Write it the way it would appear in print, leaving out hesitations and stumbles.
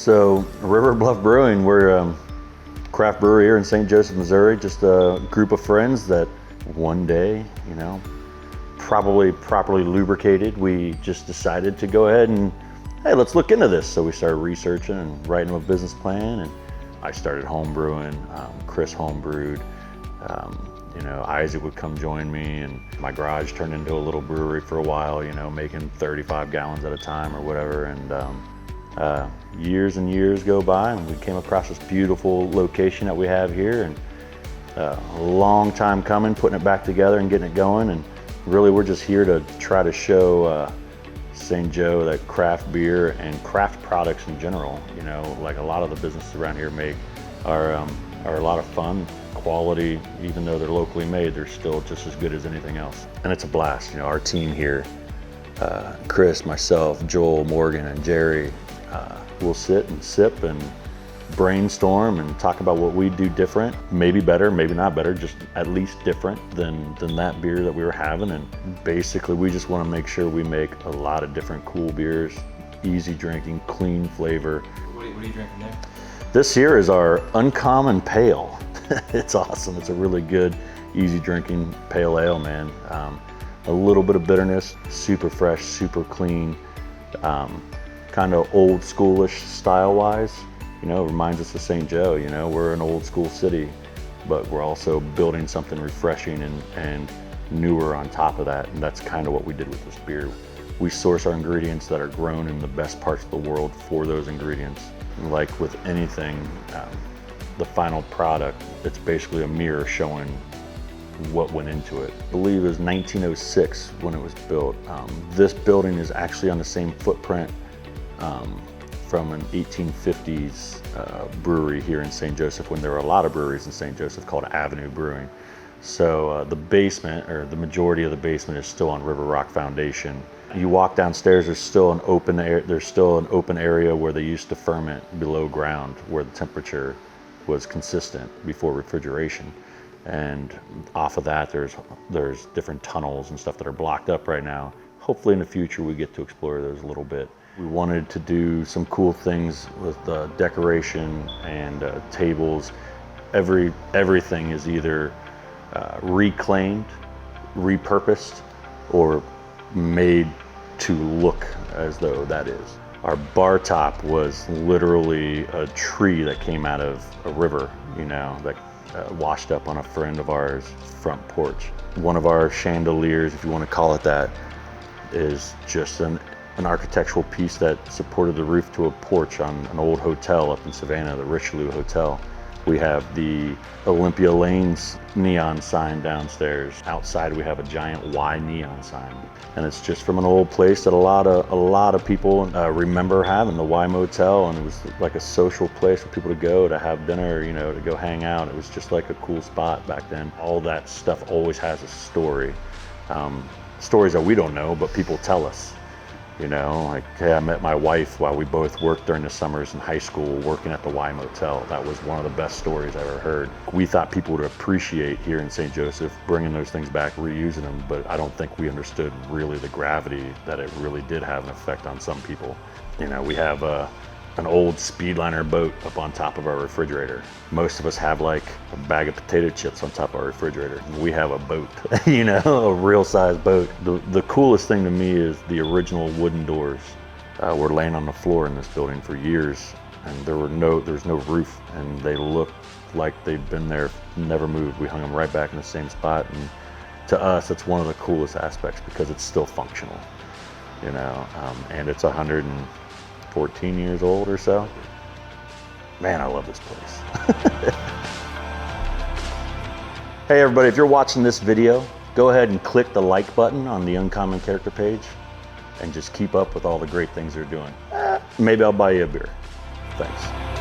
So River Bluff Brewing, we're a craft brewery here in St. Joseph, Missouri. Just a group of friends that one day, probably properly lubricated, we just decided to go ahead and, hey, let's look into this. So we started researching and writing a business plan, and I started home brewing. Chris home brewed. Isaac would come join me, and my garage turned into a little brewery for a while, making 35 gallons at a time or whatever. And years and years go by, and we came across this beautiful location that we have here, and a long time coming, putting it back together and getting it going. And really, we're just here to try to show St. Joe that craft beer and craft products in general, like a lot of the businesses around here make, are a lot of fun, quality. Even though they're locally made, they're still just as good as anything else. And it's a blast. Our team here, Chris, myself, Joel, Morgan, and Jerry, we'll sit and sip and brainstorm and talk about what we do different, maybe better, maybe not better, just at least different than that beer that we were having. And basically, we just want to make sure we make a lot of different cool beers, easy drinking, clean flavor. What are you drinking there? This here is our Uncommon Pale. It's awesome. It's a really good, easy drinking pale ale, man. A little bit of bitterness, super fresh, super clean, kind of old schoolish style wise. Reminds us of St. Joe. We're an old school city, but we're also building something refreshing and newer on top of that. And that's kind of what we did with this beer. We source our ingredients that are grown in the best parts of the world for those ingredients. And like with anything, the final product, it's basically a mirror showing what went into it. I believe it was 1906 when it was built. This building is actually on the same footprint from an 1850s brewery here in St. Joseph, when there were a lot of breweries in St. Joseph called Avenue Brewing. So the basement, or the majority of the basement, is still on River Rock Foundation. You walk downstairs, there's still an open area where they used to ferment below ground, where the temperature was consistent before refrigeration. And off of that, there's different tunnels and stuff that are blocked up right now. Hopefully in the future we get to explore those a little bit. We wanted to do some cool things with decoration and tables. Everything is either reclaimed, repurposed, or made to look as though that is. Our bar top was literally a tree that came out of a river, that washed up on a friend of ours' front porch. One of our chandeliers, if you want to call it that, is just an architectural piece that supported the roof to a porch on an old hotel up in Savannah, the Richelieu Hotel. We have the Olympia Lanes neon sign downstairs. Outside we have a giant Y neon sign. And it's just from an old place that a lot of people remember having, the Y Motel, and it was like a social place for people to go to have dinner, to go hang out. It was just like a cool spot back then. All that stuff always has a story. Stories that we don't know, but people tell us. Like, hey, I met my wife while we both worked during the summers in high school working at the Y Motel. That was one of the best stories I ever heard. We thought people would appreciate here in St. Joseph bringing those things back, reusing them, but I don't think we understood really the gravity that it really did have an effect on some people. We have an old Speedliner boat up on top of our refrigerator. Most of us have like a bag of potato chips on top of our refrigerator. We have a boat, a real size boat. The coolest thing to me is the original wooden doors. Were laying on the floor in this building for years, and there was no roof, and they looked like they've been there, never moved. We hung them right back in the same spot, and to us, that's one of the coolest aspects because it's still functional, and it's 114 years old or so. Man, I love this place. Hey everybody, if you're watching this video, go ahead and click the like button on the Uncommon Character page and just keep up with all the great things they're doing. Maybe I'll buy you a beer. Thanks.